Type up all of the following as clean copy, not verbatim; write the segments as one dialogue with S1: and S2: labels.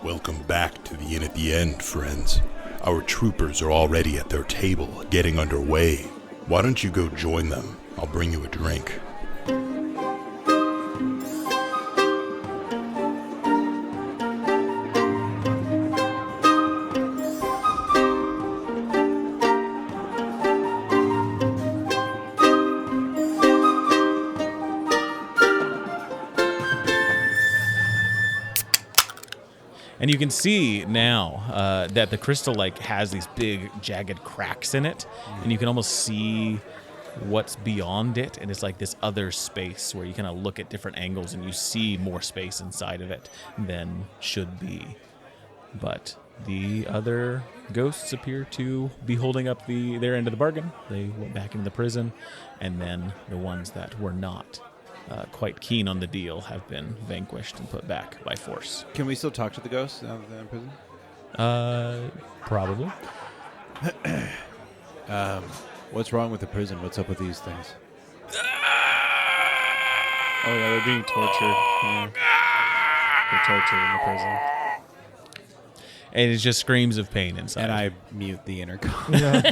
S1: Welcome back to the Inn at the End, friends. Our troopers are already at their table, getting underway. Why don't you go join them? I'll bring you a drink.
S2: And you can see now that the crystal has these big jagged cracks in it, and you can almost see what's beyond it, and it's like this other space where you kind of look at different angles and you see more space inside of it than should be. But the other ghosts appear to be holding up their end of the bargain. They went back into the prison, and then the ones that were not quite keen on the deal have been vanquished and put back by force.
S3: Can we still talk to the ghosts now that they're in prison?
S2: Probably.
S3: What's wrong with the prison? What's up with these things?
S4: Oh, yeah, they're being tortured. Yeah. They're tortured in the prison.
S2: And it just screams of pain inside.
S3: And I mute the intercom.
S5: Nope.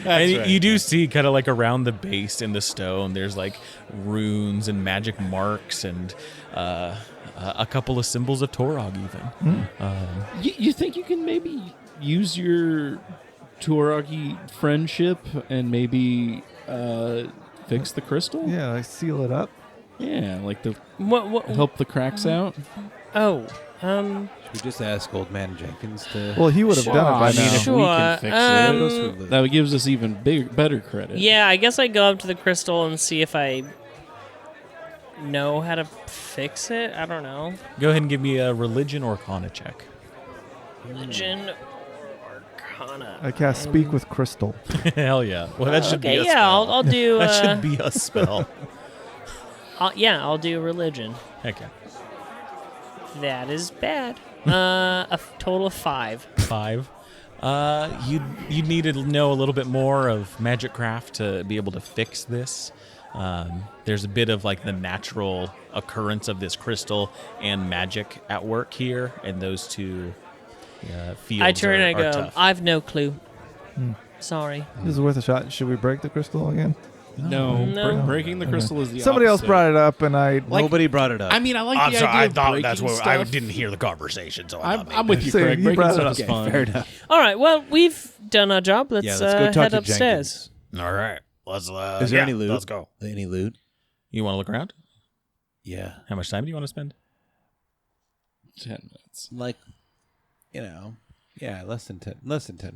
S2: And you do see kind of around the base in the stone, there's runes and magic marks and a couple of symbols of Torog even.
S4: You think you can maybe use your Toragi friendship and maybe fix the crystal?
S6: Yeah, seal it up.
S4: Yeah,
S5: What?
S4: help the cracks out?
S5: Oh,
S3: Should we just ask old man Jenkins to...
S6: Well, he would have done it by
S4: I mean,
S6: now.
S4: if we can fix
S5: Sure,
S4: that gives us even better credit.
S5: yeah, I guess I go up to the crystal and see if I know how to fix it. I don't know.
S2: Go ahead and give me a religion or arcana check.
S5: Religion or Arcana.
S6: I cast Speak with Crystal.
S2: Hell yeah. Well, that should be a
S5: yeah,
S2: spell.
S5: I'll do.
S2: That should be a spell.
S5: I'll do religion.
S2: Okay.
S5: That is bad. Total of 5.
S2: 5. You'd need to know a little bit more of magic craft to be able to fix this. There's a bit of the natural occurrence of this crystal and magic at work here, and those two fields
S5: I turn and I go,
S2: tough.
S5: I've no clue. Sorry.
S6: This is worth a shot. Should we break the crystal again?
S5: No.
S4: Breaking the crystal is the
S6: Somebody else
S4: opposite.
S6: brought it up, and I...
S3: Nobody brought it up.
S4: I mean, I like the idea of breaking stuff.
S2: I didn't hear the conversation, so
S4: I'm with you,
S6: So
S4: Craig.
S6: you
S4: Breaking
S6: brought it
S4: stuff
S6: up.
S4: is
S3: Okay,
S4: fun.
S3: fair enough.
S5: All right, well, we've done our job. Let's,
S3: Let's go talk
S5: head
S3: to
S5: upstairs.
S2: All right. Let's.
S3: Is there any loot?
S2: Let's go.
S3: Any loot?
S2: You want to look around?
S3: Yeah.
S2: How much time do you want to spend?
S4: 10 minutes.
S3: Less than 10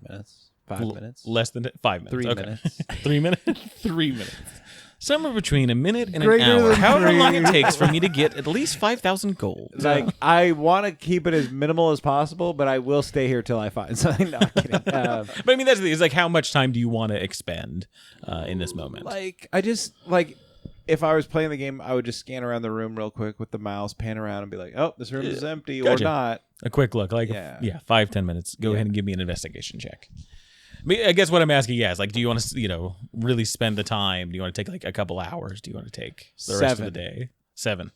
S3: minutes. 5 minutes.
S2: Less than 5 minutes.
S3: 3
S2: Okay.
S3: minutes.
S2: 3 minutes?
S4: 3 minutes.
S2: Somewhere between a minute and
S6: Greater
S2: an hour.
S6: than
S2: However
S6: 3.
S2: long it takes for me to get at least 5,000 gold.
S3: I want to keep it as minimal as possible, but I will stay here till I find something. No, I'm kidding.
S2: But I mean, that's the thing. It's how much time do you want to expend in this moment?
S3: If I was playing the game, I would just scan around the room real quick with the mouse, pan around, and be like, "Oh, this room is empty
S2: Gotcha.
S3: or not."
S2: A quick look, 5-10 minutes. Go ahead and give me an investigation check. I guess what I'm asking, is do you want to, really spend the time? Do you want to take a couple hours? Do you want to take the rest of the day? 7.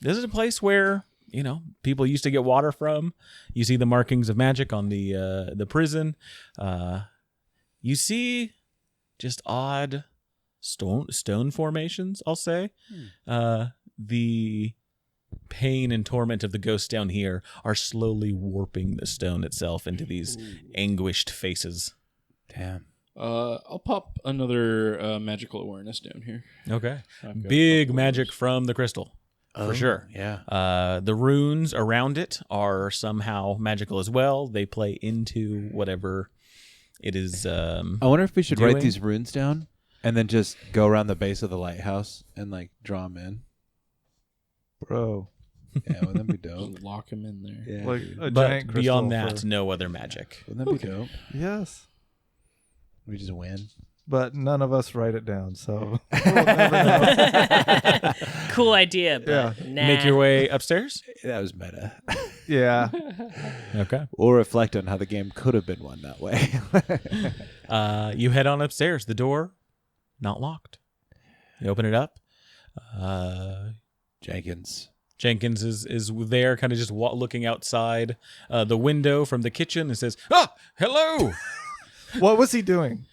S2: This is a place where people used to get water from. You see the markings of magic on the prison. You see just odd stone formations, I'll say. The pain and torment of the ghosts down here are slowly warping the stone itself into these anguished faces.
S3: Damn.
S4: I'll pop another magical awareness down here.
S2: Okay.
S4: I've got
S2: Big
S4: a couple
S2: magic from the crystal. For sure.
S3: Yeah.
S2: The runes around it are somehow magical as well. They play into whatever it is.
S3: I wonder if we should
S2: doing.
S3: write these runes down and then just go around the base of the lighthouse and draw them in.
S6: Bro.
S3: Yeah, wouldn't that be dope?
S4: Just lock him in there.
S3: Yeah,
S6: Like
S3: dude.
S6: a
S2: But
S6: giant
S2: beyond
S6: crystal
S2: that,
S6: for-
S2: no other magic.
S3: Wouldn't that be dope?
S6: Yes.
S3: We just win.
S6: But none of us write it down, so we'll never know.
S5: Cool idea, but
S6: Yeah.
S5: nah.
S2: Make your way upstairs.
S3: That was meta.
S6: Yeah.
S2: Okay.
S3: Or reflect on how the game could have been won that way.
S2: You head on upstairs. The door, not locked. You open it up.
S3: Jenkins,
S2: Jenkins is there, kind of just looking outside the window from the kitchen and says, "Ah, hello."
S6: What was he doing?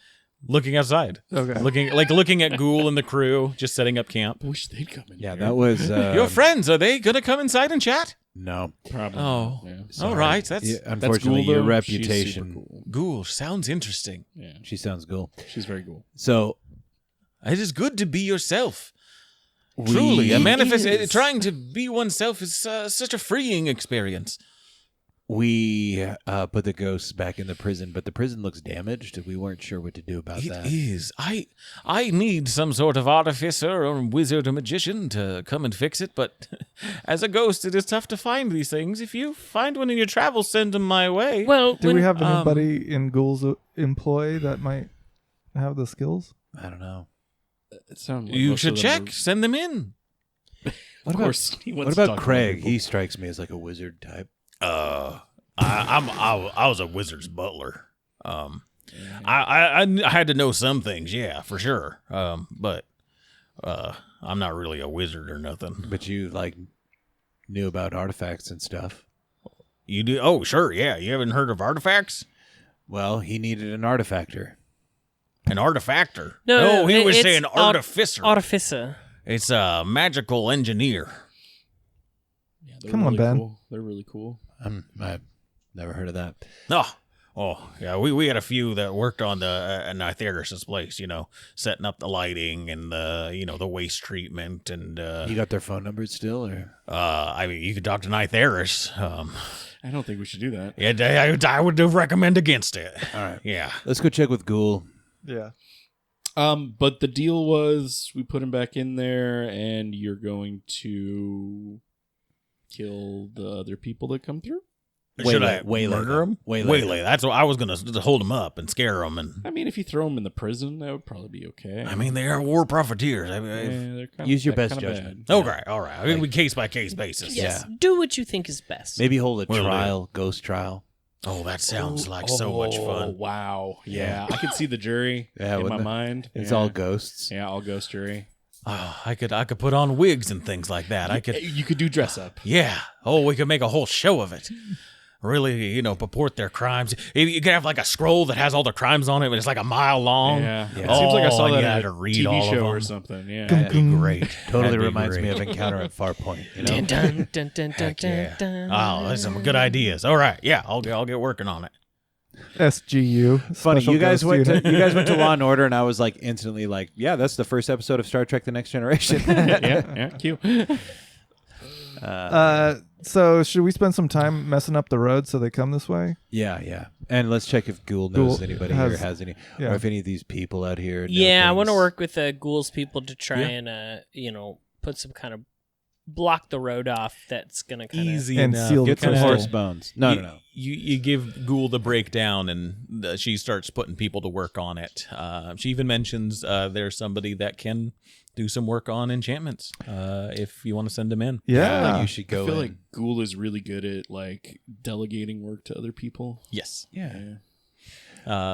S2: Looking outside.
S6: Okay.
S2: Looking at Ghoul and the crew, just setting up camp.
S4: Wish they'd come in.
S3: Yeah,
S4: here.
S3: that was
S2: Your friends, are they gonna come inside and chat?
S3: no.
S4: Probably.
S2: Oh,
S4: Yeah.
S2: all right. That's
S3: Yeah, unfortunately,
S4: Ghoul,
S3: your
S4: though. She's
S3: reputation.
S4: super cool.
S2: Ghoul. Sounds interesting.
S4: Yeah,
S3: She sounds cool.
S4: she's very cool.
S3: So
S2: It is good to be yourself. Truly, a manifest. Trying to be oneself is such a freeing experience.
S3: we put the ghosts back in the prison, but the prison looks damaged. We weren't sure what to do about that.
S2: It is. I need some sort of artificer or wizard or magician to come and fix it, but as a ghost, it is tough to find these things. If you find one in your travels, send them my way.
S5: Well,
S6: Do we have anybody in Ghoul's employ that might have the skills?
S3: I don't know.
S4: It sounds like
S2: You
S4: most
S2: should
S4: of them
S2: check.
S4: are-
S2: Send them in.
S4: Of course. He wants
S3: What
S4: to
S3: about
S4: talk
S3: Craig?
S4: people.
S3: He strikes me as like a wizard type.
S1: I was a wizard's butler. I had to know some things, yeah, for sure. But I'm not really a wizard or nothing.
S3: But you like knew about artifacts and stuff.
S1: You do? Oh, sure, yeah. You haven't heard of artifacts?
S3: Well, he needed an artifactor.
S1: An artifactor?
S5: No,
S1: he was
S5: it's
S1: saying artificer.
S5: Artificer.
S1: It's a magical engineer.
S4: Yeah, they're
S6: Come on,
S4: really
S6: Ben.
S4: Cool. They're really cool.
S3: I've never heard of that.
S1: Oh, yeah. We had a few that worked on the Nytheris' place. Setting up the lighting and the waste treatment and.
S3: You got their phone numbers still, or
S1: I mean, you could talk to Nytheris.
S4: I don't think we should do that.
S1: Yeah, I would recommend against it.
S3: all right.
S1: Yeah.
S3: Let's go check with Ghoul.
S6: Yeah.
S4: But the deal was we put him back in there, and you're going to kill the other people that come through.
S1: Should I
S3: waylay
S1: murder him?
S3: Waylay.
S1: That's what I was gonna hold him up and scare him. And
S4: I mean, if you throw him in the prison, that would probably be okay.
S1: I mean, they are war profiteers. I mean,
S4: they're kinda,
S3: Use your
S4: they're
S3: best
S4: kinda
S3: judgment.
S4: bad.
S1: okay, all right. I mean, case by case basis.
S5: Yes. Do what you think is best.
S3: Maybe hold a
S1: Will do.
S3: trial, ghost trial.
S1: Oh, that sounds like so much
S4: Oh,
S1: fun.
S4: wow. Yeah. I could see the jury
S3: Yeah,
S4: in my
S3: wouldn't it?
S4: mind.
S3: It's
S4: Yeah.
S3: all ghosts.
S4: Yeah, all ghost jury.
S1: Oh, I could put on wigs and things like that. I could.
S4: You could do dress up.
S1: Yeah. Oh, we could make a whole show of it. Really, purport their crimes. You could have like a scroll that has all the crimes on it, but it's like a mile long.
S4: Yeah.
S3: Yeah.
S4: It seems like I saw
S1: Oh,
S4: that
S1: you
S4: in
S1: had
S4: a
S1: to read
S4: TV
S1: all of
S4: show or
S1: them.
S4: something. Yeah.
S1: That'd be great.
S3: Totally
S1: That'd be
S3: reminds me
S1: great.
S3: of Encounter at Farpoint.
S5: Dun, dun, dun, dun, dun,
S1: Heck yeah.
S5: dun, dun.
S1: Oh, that's some good ideas. All right. Yeah, I'll get working on it.
S6: SGU.
S3: Funny,
S6: Special
S3: you guys
S6: Ghost Unit.
S3: went to Law and Order, and I was like instantly like, yeah, that's the first episode of Star Trek: The Next Generation.
S4: Yeah. Cute.
S6: So should we spend some time messing up the road so they come this way?
S3: Yeah. And let's check if Ghoul knows
S6: Ghoul
S3: anybody
S6: has-
S3: here has any,
S6: yeah.
S3: or if any of these people out here. Know
S5: Yeah, I want to
S3: things.
S5: work with Ghoul's people to try
S3: Yeah.
S5: and put some kind of block the road off. That's gonna kind of
S2: Easy
S6: And
S2: enough.
S6: seal the
S3: Get some
S6: Kinda-
S3: horse bones. No.
S2: You give Ghoul the breakdown, and she starts putting people to work on it. She even mentions there's somebody that can do some work on enchantments if you want to send them in.
S6: Yeah.
S3: you should go.
S4: I feel
S3: in.
S4: like Ghoul is really good at like delegating work to other people.
S2: Yes.
S3: yeah.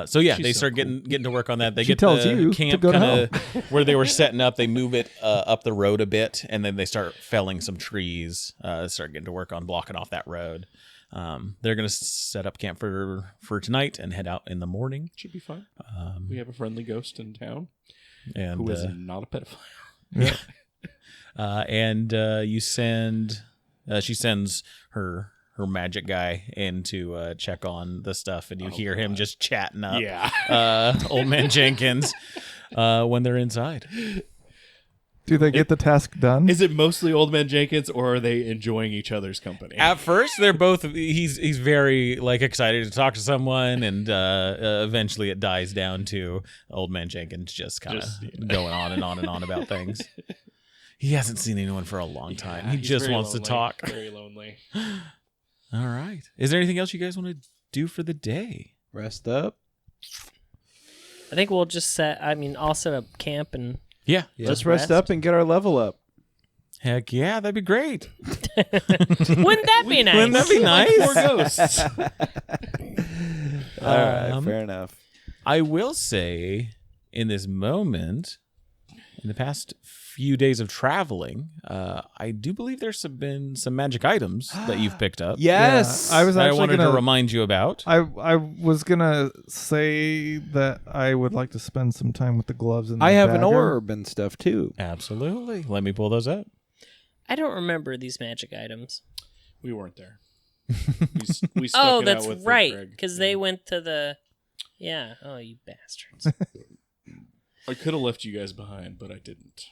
S2: So yeah,
S4: She's
S2: they
S4: so
S2: start
S4: cool.
S2: getting to work on that. They
S6: She
S2: get
S6: tells
S2: the
S6: you to
S2: camp
S6: go to
S2: kind of where they were setting up. They move it up the road a bit, and then they start felling some trees. Start getting to work on blocking off that road. They're gonna set up camp for tonight and head out in the morning.
S4: Should be fine. We have a friendly ghost in town
S2: And
S4: who is not a pedophile.
S2: you send. She sends her magic guy in to check on the stuff, and you hear him just chatting up.
S4: Yeah.
S2: Old man Jenkins when they're inside.
S6: Do they get the task done?
S4: Is it mostly Old Man Jenkins, or are they enjoying each other's company?
S2: At first, they're both. He's very excited to talk to someone, and eventually it dies down to Old man Jenkins just kind of going on and on and on about things. He hasn't seen anyone for a long time. He
S4: He's
S2: just
S4: very
S2: wants to
S4: lonely.
S2: talk.
S4: Very lonely.
S2: All right. Is there anything else you guys want to do for the day?
S3: Rest up.
S5: I think we'll just I'll set up camp and
S2: Yeah.
S3: Let's rest up and get our level up.
S2: Heck yeah, that'd be great.
S5: wouldn't that be nice?
S2: Wouldn't that be nice?
S4: Poor ghosts.
S3: All right, fair enough.
S2: I will say, in this moment, in the past few days of traveling, I do believe there's been some magic items that you've picked up.
S3: Yes,
S6: I was
S2: that I
S6: actually
S2: wanted
S6: gonna
S2: to remind you about.
S6: I was gonna say that I would like to spend some time with the gloves and the
S3: I have an
S6: dagger.
S3: orb and stuff too.
S2: Absolutely. Let me pull those up.
S5: I don't remember these magic items.
S4: We weren't there. We stuck
S5: Oh,
S4: it
S5: that's
S4: out with
S5: right.
S4: Greg.
S5: Because they went to the. Yeah. Oh, you bastards.
S4: I could have left you guys behind, but I didn't.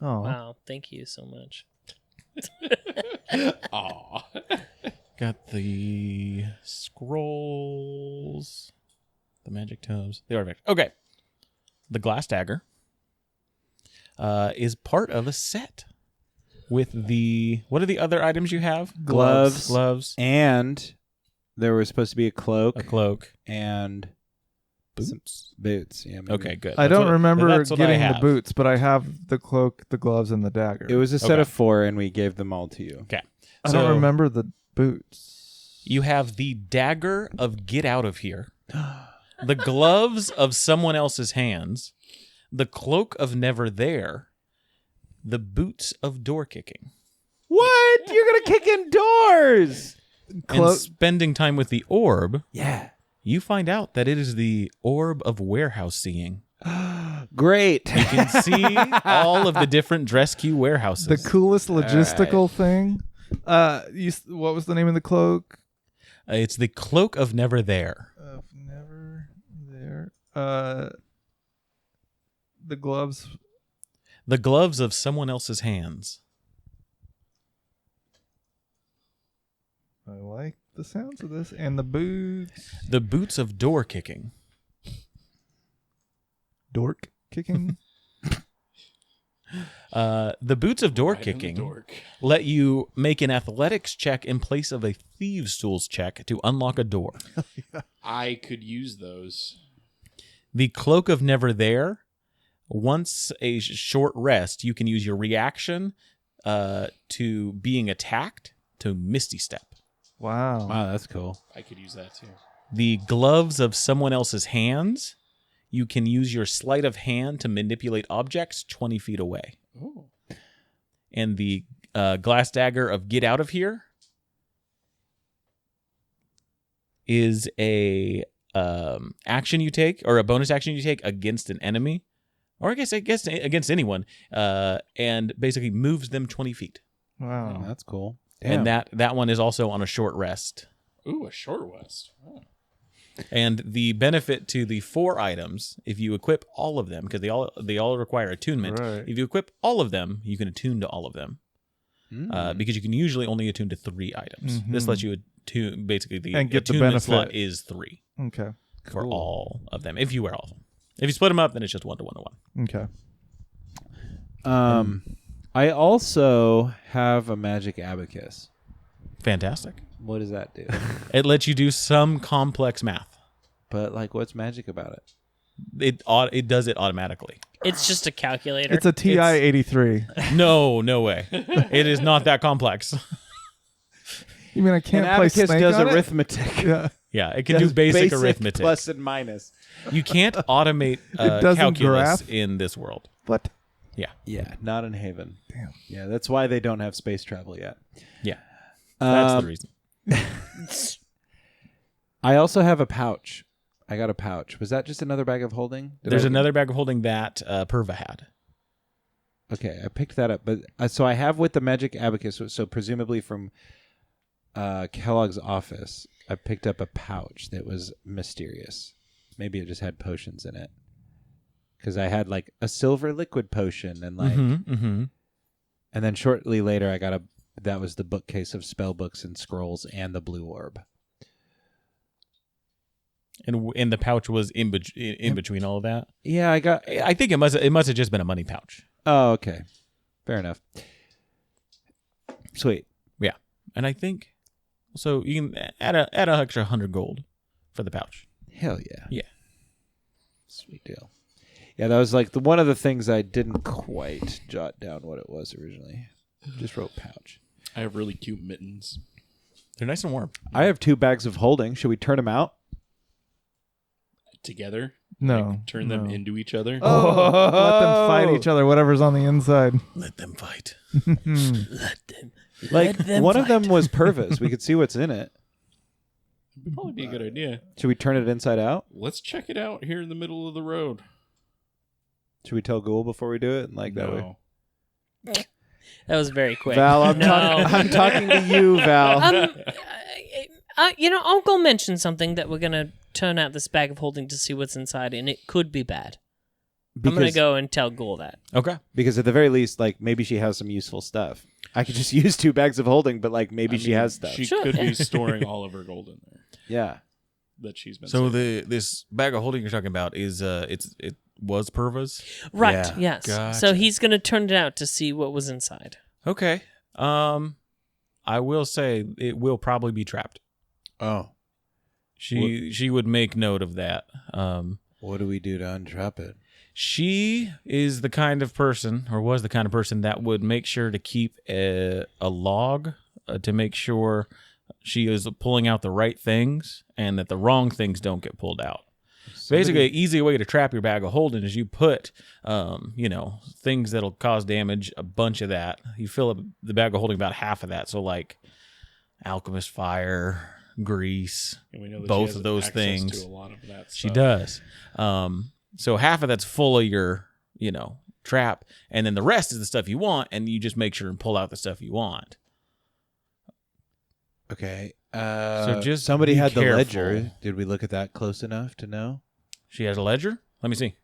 S6: Oh,
S5: Wow. Thank you so much.
S4: Aw.
S2: Got the scrolls, the magic tomes, the artifact. Okay. The glass dagger is part of a set with the... What are the other items you have?
S3: Gloves. And there was supposed to be a cloak.
S2: A cloak.
S3: And...
S2: Boots.
S3: Boots, yeah. Maybe.
S2: Okay, good.
S6: I don't remember
S2: that's what I
S6: getting the
S2: have.
S6: boots, but I have the cloak, the gloves, and the dagger.
S3: It was a set
S2: Okay.
S3: of 4, and we gave them all to you.
S2: Okay.
S6: I don't remember the boots.
S2: You have the dagger of get out of here, the gloves of someone else's hands, the cloak of never there, the boots of door kicking.
S3: What? You're gonna kick in doors?
S2: And spending time with the orb,
S3: Yeah.
S2: you find out that it is the orb of warehouse seeing.
S3: Great.
S2: You can see all of the different dress queue warehouses.
S6: The coolest logistical thing. What was the name of the cloak?
S2: It's the cloak of never there.
S6: Of never there. The gloves.
S2: The gloves of someone else's hands.
S6: I like the sounds of this. And the boots.
S2: The boots of door kicking.
S6: Dork kicking.
S2: The boots of door
S4: Right in the
S2: kicking
S4: dork.
S2: let you make an athletics check in place of a thieves' tools check to unlock a door.
S4: I could use those.
S2: The cloak of never there. Once a short rest, you can use your reaction to being attacked to Misty Step.
S6: Wow.
S3: Wow, that's cool.
S4: I could use that too.
S2: The gloves of someone else's hands. You can use your sleight of hand to manipulate objects 20 feet away.
S4: Oh.
S2: And the glass dagger of get out of here is a action you take, or a bonus action you take against an enemy, or I guess against anyone, and basically moves them 20 feet.
S6: Wow.
S3: Oh, that's cool.
S2: And that one is also on a short rest.
S4: Ooh, a short rest. Oh.
S2: And the benefit to the 4 items, if you equip all of them, because they all require attunement.
S6: Right.
S2: If you equip all of them, you can attune to all of them, because you can usually only attune to 3 items. This lets you attune. Basically, the
S6: And get the
S2: attunement
S6: benefit.
S2: slot is 3
S6: Okay.
S2: for all of them. If you wear all of them, if you split them up, then it's just 1 to 1 to 1.
S6: Okay.
S3: I also have a magic abacus.
S2: Fantastic.
S3: What does that do?
S2: It lets you do some complex math.
S3: But like, what's magic about it?
S2: It does it automatically.
S5: It's just a calculator.
S6: It's a TI 83.
S2: No way. It is not that complex.
S6: You mean I can't
S3: An
S6: play
S3: abacus
S6: Snake
S3: does
S6: on it?
S3: arithmetic.
S6: Yeah.
S2: Yeah, it can do basic arithmetic.
S3: plus and minus.
S2: You can't automate
S6: doesn't
S2: calculus
S6: graph?
S2: in this world.
S6: What?
S3: Yeah, not in Haven.
S6: Damn.
S3: Yeah, that's why they don't have space travel yet.
S2: Yeah, that's the reason.
S3: I also have a pouch. I got a pouch. Was that just another bag of holding?
S2: There's another bag of holding that Perva had.
S3: Okay, I picked that up. But so I have with the magic abacus. So presumably from Kellogg's office, I picked up a pouch that was mysterious. Maybe it just had potions in it. Because I had like a silver liquid potion and like, and then shortly later I got that was the bookcase of spell books and scrolls and the blue orb.
S2: And the pouch was in between all of that.
S3: Yeah,
S2: I think it must have just been a money pouch.
S3: Oh, okay, fair enough. Sweet.
S2: Yeah, and I think so. You can add an extra 100 gold for the pouch.
S3: Hell yeah.
S2: Yeah.
S3: Sweet deal. Yeah, that was like one of the things I didn't quite jot down what it was originally. Just wrote pouch.
S4: I have really cute mittens.
S2: They're nice and warm.
S3: I have 2 bags of holding. Should we turn them out?
S4: Together?
S6: No.
S4: Turn them into each other?
S6: Oh, let them fight each other, whatever's on the inside.
S1: Let them fight.
S3: Like, one of them was Purvis. We could see what's in it.
S4: It'd probably be a good idea.
S3: Should we turn it inside out?
S4: Let's check it out here in the middle of the road.
S3: Should we tell Ghoul before we do it? Like that way.
S5: That was very quick.
S3: Val, I'm talking to you, Val.
S5: Uncle mentioned something that we're going to turn out this bag of holding to see what's inside, and it could be bad. I'm going to go and tell Ghoul that.
S2: Okay.
S3: Because at the very least, like, maybe she has some useful stuff. I could just use 2 bags of holding, but, like, maybe she has stuff.
S4: She could be storing all of her gold in there.
S3: Yeah.
S4: That she's been
S1: So
S4: saving.
S1: this bag of holding you're talking about is it was Purva's?
S5: Right,
S3: Yeah.
S5: yes.
S1: Gotcha.
S5: So he's going to turn it out to see what was inside.
S1: Okay.
S2: I will say it will probably be trapped.
S3: Oh.
S2: She would make note of that.
S3: What do we do to untrap it?
S2: She is the kind of person, or was the kind of person, that would make sure to keep a log to make sure she is pulling out the right things and that the wrong things don't get pulled out. Basically, an easy way to trap your bag of holding is you put, things that'll cause damage, a bunch of that. You fill up the bag of holding about half of that. So, like, alchemist fire, grease,
S4: And we know that
S2: both
S4: she has
S2: of those
S4: access
S2: things.
S4: to a lot of that
S2: She
S4: stuff.
S2: does. So half of that's full of your, trap, and then the rest is the stuff you want, and you just make sure and pull out the stuff you want.
S3: Okay.
S2: So just
S3: somebody
S2: be
S3: had
S2: careful.
S3: the ledger. Did we look at that close enough to know?
S2: She has a ledger? Let me see.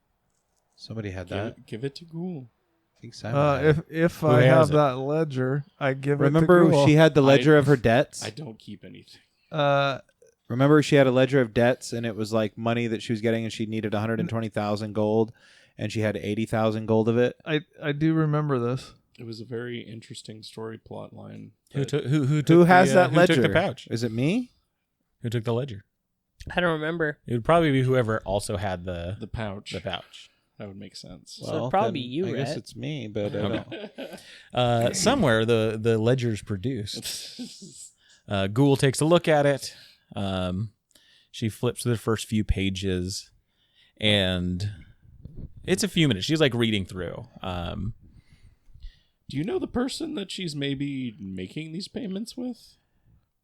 S3: Somebody had that.
S4: Give it to Ghoul.
S3: I think Simon had it.
S6: If
S2: Who
S6: I
S2: has
S6: have
S2: it?
S6: that ledger, I give
S3: Remember,
S6: it to Ghoul.
S3: she had the ledger of her debts.
S4: I don't keep anything.
S3: Remember, she had a ledger of debts, and it was like money that she was getting, and she needed 120,000 gold, and she had 80,000 gold of it.
S6: I do remember this.
S4: It was a very interesting story plot line.
S2: Who
S4: that-
S2: took who
S3: Who has that
S2: who
S3: ledger?
S2: took the pouch?
S3: Is it me?
S2: Who took the ledger?
S5: I don't remember.
S2: It would probably be whoever also had the
S4: the pouch.
S2: pouch.
S4: That would make sense.
S5: So it'd probably
S3: then
S5: be you,
S3: I guess
S5: Rhett.
S3: it's me, but I don't.
S2: Somewhere the ledger's produced. Ghoul takes a look at it. She flips through the first few pages, and it's a few minutes. She's like reading through.
S4: Do you know the person that she's maybe making these payments with?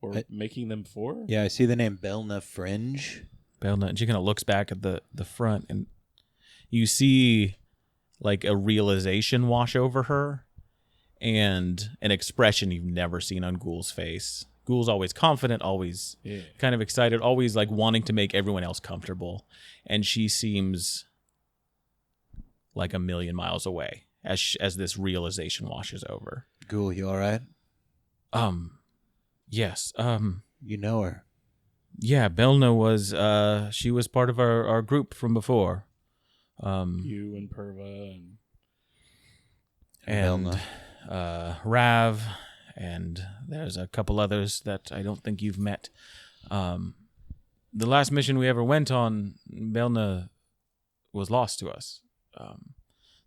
S4: Or making them for?
S3: Yeah, I see the name Belna Fringe.
S2: And she kind of looks back at the front, and you see like a realization wash over her and an expression you've never seen on Ghoul's face. Ghoul's always confident, always kind of excited, always like wanting to make everyone else comfortable. And she seems like a million miles away as this realization washes over.
S3: Ghoul, you all right?
S2: Yes.
S3: You know her.
S2: Yeah, Belna was she was part of our group from before.
S4: You and Purva
S2: And Rav, and there's a couple others that I don't think you've met. The last mission we ever went on, Belna was lost to us.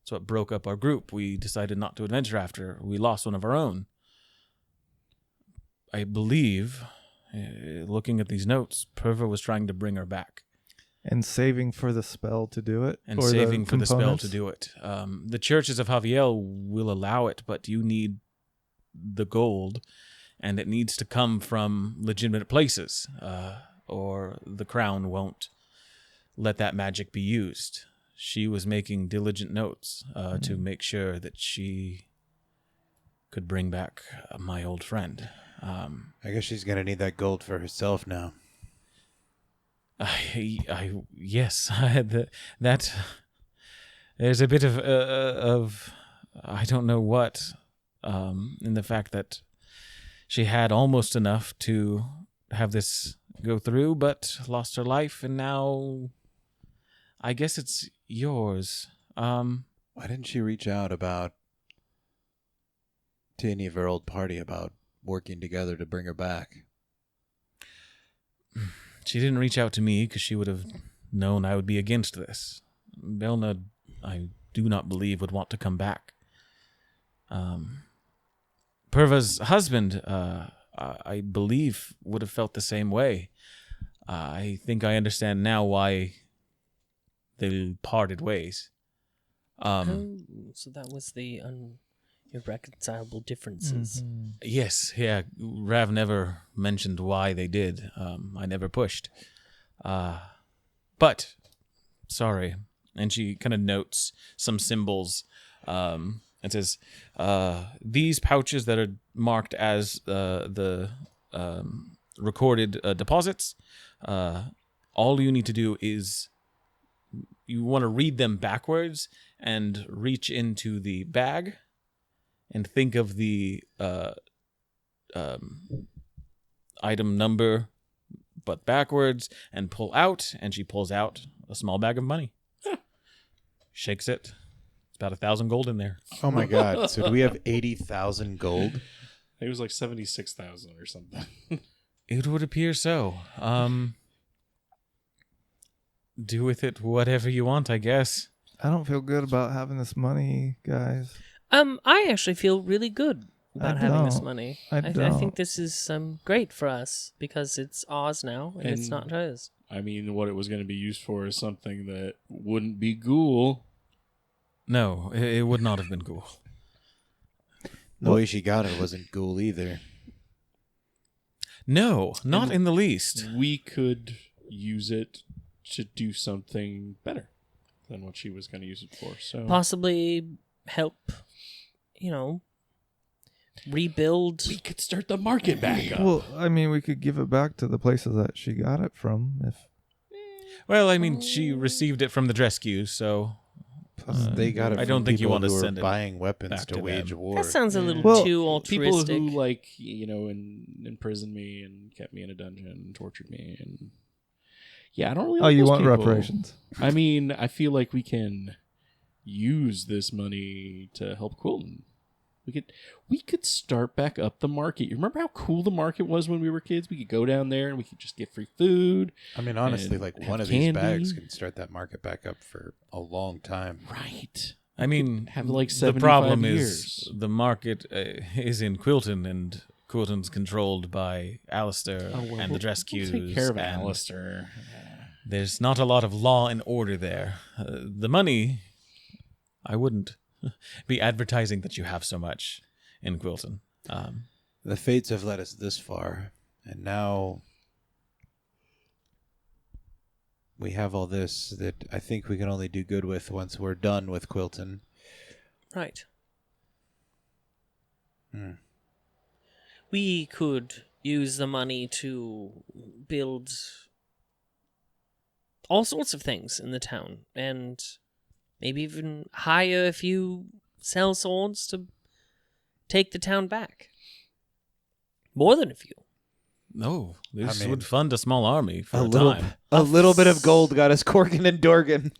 S2: So it broke up our group. We decided not to adventure after we lost one of our own. I believe, looking at these notes, Purva was trying to bring her back.
S6: And saving for the spell to do it?
S2: And
S6: Or
S2: saving for the spell
S6: components?
S2: to do it. The churches of Javiel will allow it, but you need the gold, and it needs to come from legitimate places, or the crown won't let that magic be used. She was making diligent notes to make sure that she could bring back my old friend.
S3: I guess she's gonna need that gold for herself now.
S2: Yes, that there's a bit of I don't know what in the fact that she had almost enough to have this go through, but lost her life, and now I guess it's yours.
S3: Why didn't she reach out to any of her old party about working together to bring her back?
S2: She didn't reach out to me because she would have known I would be against this. Belna, I do not believe, would want to come back. Purva's husband, I believe, would have felt the same way. I think I understand now why they parted ways.
S5: So that was the irreconcilable differences.
S2: Yes, yeah. Rav never mentioned why they did. I never pushed. But, sorry. And she kind of notes some symbols. It says, these pouches that are marked as the recorded deposits, all you need to do is you want to read them backwards and reach into the bag and think of the item number but backwards and pull out, and she pulls out a small bag of money. Shakes it. It's about 1,000 gold in there.
S3: Oh my god! So do we have 80,000 gold?
S4: I think it was like 76,000 or something.
S2: It would appear so. Do with it whatever you want, I guess.
S6: I don't feel good about having this money, guys.
S5: I actually feel really good about having this
S6: don't.
S5: money.
S6: I
S5: I
S6: don't.
S5: think this is great for us because it's ours now and it's not hers.
S4: I mean, what it was going to be used for is something that wouldn't be ghoul.
S2: No, it would not have been cool.
S3: The way she got it wasn't cool either.
S2: No, not in the least.
S4: We could use it to do something better than what she was going to use it for. So
S5: Possibly help, rebuild.
S4: we could start the market back up.
S6: Well, I mean, we could give it back to the places that she got it from.
S2: Well, I mean, she received it from the Drescue, so
S3: They got it.
S2: I
S3: From
S2: don't think you
S3: people
S2: want to
S3: who were
S2: send it
S3: buying weapons
S2: back
S3: to
S2: to
S3: wage
S2: them.
S3: war.
S5: That sounds a little
S6: Well,
S5: too
S4: People
S5: altruistic.
S4: who imprisoned me and kept me in a dungeon and tortured me, and I don't really.
S6: Oh,
S4: like
S6: you
S4: those
S6: want
S4: people.
S6: reparations?
S4: I mean, I feel like we can use this money to help Quilton. We could start back up the market. You remember how cool the market was when we were kids? We could go down there and we could just get free food.
S3: I mean, honestly,
S4: and
S3: like
S4: have
S3: one of
S4: candy.
S3: these bags can start that market back up for a long time.
S4: Right.
S2: I mean,
S4: Have like
S2: the
S4: 75
S2: problem
S4: years.
S2: is the market is in Quilton, and Quilton's controlled by Alistair and the Drescues.
S4: We'll take care of
S2: and
S4: Alistair.
S2: There's not a lot of law and order there. The money, I wouldn't be advertising that you have so much in Quilton.
S3: The fates have led us this far, and now we have all this that I think we can only do good with once we're done with Quilton.
S5: Right.
S7: We could use the money to build all sorts of things in the town, and maybe even hire a few sellswords to take the town back. More than a few.
S2: No, this
S3: mean,
S2: would fund a small army for a
S3: little,
S2: time.
S3: a little bit of gold got us Corgan and Dorgan.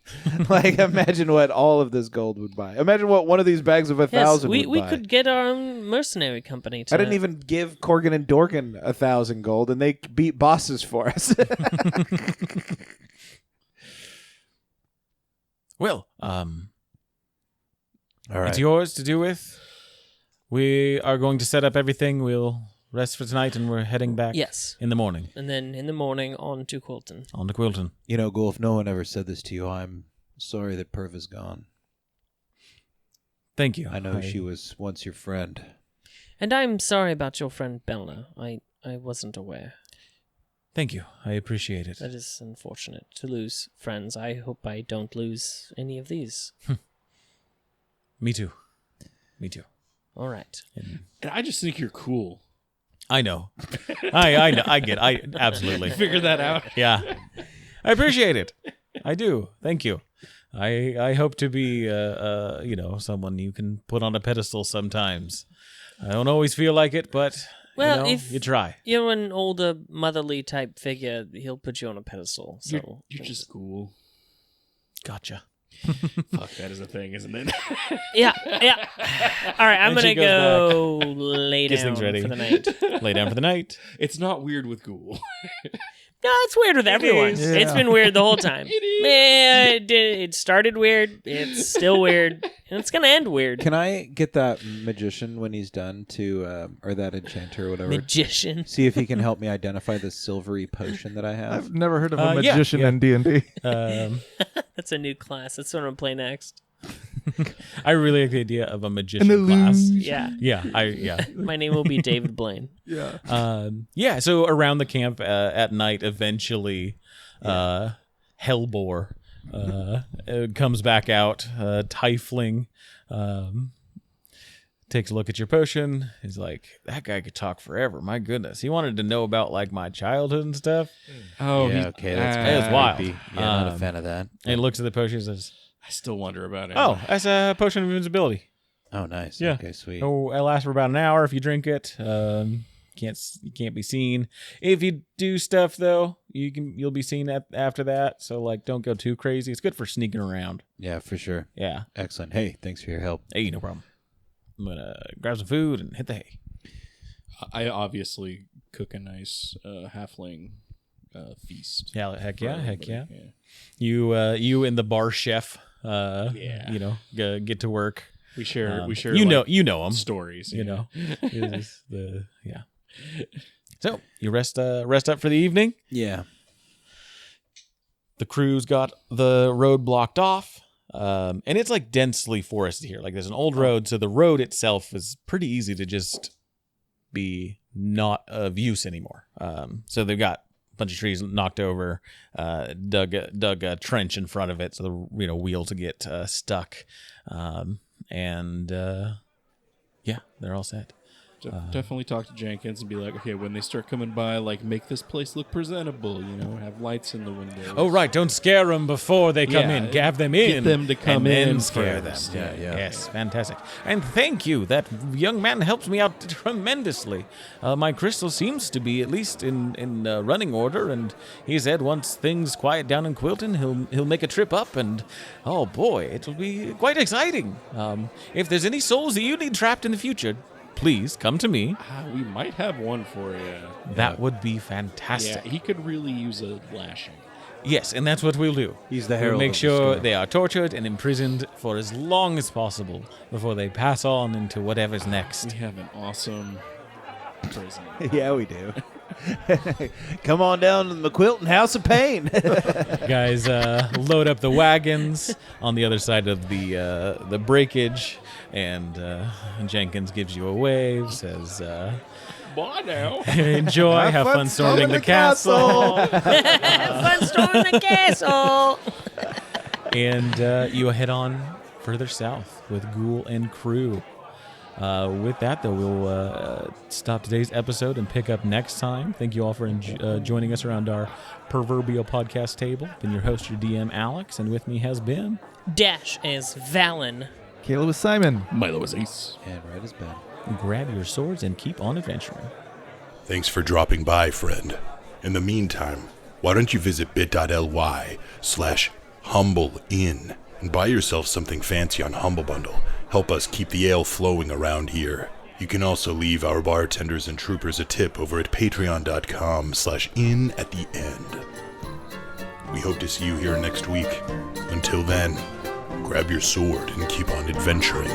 S3: Like, imagine what all of this gold would buy. Imagine what one of these bags of 1,000
S7: Yes,
S3: would
S7: we
S3: buy.
S7: could get our own mercenary company to...
S3: I didn't even give Corgan and Dorgan 1,000 gold, and they beat bosses for us.
S2: Well,
S3: All right.
S2: it's yours to do with. We are going to set up everything. We'll rest for tonight, and we're heading back
S7: Yes.
S2: in the morning
S7: And then in the morning on to Quilton.
S2: on to Quilton.
S3: You know, Ghoul, if no one ever said this to you, I'm sorry that Perv is gone.
S2: Thank you.
S3: I know she was once your friend.
S7: And I'm sorry about your friend Belna. I wasn't aware.
S2: Thank you. I appreciate it.
S7: That is unfortunate to lose friends. I hope I don't lose any of these.
S2: Me too. Me too.
S7: All right.
S4: And I just think you're cool.
S2: I know. I know. I absolutely.
S4: Figure that out.
S2: Yeah. I appreciate it. I do. Thank you. I hope to be someone you can put on a pedestal sometimes. I don't always feel like it, but
S7: Well, if
S2: you try.
S7: you're an older motherly type figure, he'll put you on a pedestal. So
S4: You're just cool.
S2: Gotcha.
S4: Fuck, that is a thing, isn't it?
S7: yeah. All right, I'm
S2: And she
S7: gonna
S2: goes
S7: go lay
S2: Gets
S7: down
S2: things ready.
S7: for the night.
S2: Lay down for the night.
S4: It's not weird with ghoul.
S7: No, it's weird with everyone.
S6: is.
S7: It's been weird the whole time. It started weird. It's still weird. And it's going to end weird.
S3: Can I get that magician when he's done to, or that enchanter or whatever?
S7: Magician.
S3: See if he can help me identify the silvery potion that I have.
S6: I've never heard of a
S2: yeah,
S6: magician
S2: yeah.
S6: in D&D.
S7: That's a new class. That's what I'm going to play next.
S2: I really like the idea of a magician class.
S7: Yeah.
S2: Yeah.
S7: My name will be David Blaine.
S6: Yeah.
S2: So around the camp at night, eventually, Hellbore comes back out. Tiefling takes a look at your potion. He's like, that guy could talk forever. My goodness, he wanted to know about like my childhood and stuff.
S4: Oh,
S3: yeah, okay, that's
S2: It was wild.
S3: creepy. Yeah, not a fan of that.
S2: And he looks at the potion and says,
S4: I still wonder about it.
S2: "Oh, that's a potion of invincibility.
S3: Oh, nice.
S2: Yeah.
S3: Okay, sweet.
S2: Oh, it lasts for about an hour if you drink it. You can't be seen. If you do stuff though, you'll be seen after that. So like, don't go too crazy. It's good for sneaking around.
S3: Yeah, for sure.
S2: Yeah.
S3: Excellent. Hey, thanks for your help.
S2: Hey, no problem. I'm gonna grab some food and hit the hay.
S4: I obviously cook a nice halfling feast.
S2: Yeah, heck yeah,
S4: for
S2: heck yeah.
S4: everybody.
S2: You and the bar chef.
S4: Yeah.
S2: Get to work.
S4: We share.
S2: You
S4: like,
S2: know him.
S4: stories.
S2: You know. So you rest up for the evening.
S3: Yeah.
S2: The crew's got the road blocked off. And it's like densely forested here. Like there's an old road, so the road itself is pretty easy to just be not of use anymore. So they've got a bunch of trees knocked over, dug a trench in front of it so the wheels get stuck, and they're all set.
S4: Definitely talk to Jenkins and be like, okay, when they start coming by, like, make this place look presentable. Have lights in the windows.
S2: Oh right, don't scare them before they come
S4: Yeah,
S2: in. Have them in.
S4: get them to come
S2: and then
S4: in
S2: scare
S4: first.
S2: them.
S3: Yeah.
S2: Yes, fantastic. And thank you. That young man helps me out tremendously. My crystal seems to be at least in running order, and he said once things quiet down in Quilton, he'll make a trip up, and oh boy, it'll be quite exciting. If there's any souls that you need trapped in the future, please come to me.
S4: We might have one for you.
S2: That would be fantastic.
S4: Yeah, he could really use a lashing.
S2: Yes, and that's what we'll do.
S3: He's the
S2: We'll
S3: herald
S2: make
S3: of the
S2: sure
S3: storm.
S2: they are tortured and imprisoned for as long as possible before they pass on into whatever's next.
S4: We have an awesome prison.
S3: Yeah, we do. Come on down to the McQuilton House of Pain.
S2: Guys, load up the wagons on the other side of the breakage, and Jenkins gives you a wave, says,
S4: Bye now.
S2: enjoy, have fun storming the castle.
S7: Fun storming the castle.
S2: And you head on further south with Ghoul and crew. With that, though, we'll stop today's episode and pick up next time. Thank you all for joining us around our proverbial podcast table. Been your host, your DM, Alex, and with me has been...
S7: Dash as Valen.
S6: Caleb is Simon.
S4: Milo is Ace.
S3: And right as Ben.
S2: Grab your swords and keep on adventuring.
S8: Thanks for dropping by, friend. In the meantime, why don't you visit bit.ly/humbleinn and buy yourself something fancy on Humble Bundle. Help us keep the ale flowing around here. You can also leave our bartenders and troopers a tip over at patreon.com/in at the end. We hope to see you here next week. Until then, grab your sword and keep on adventuring.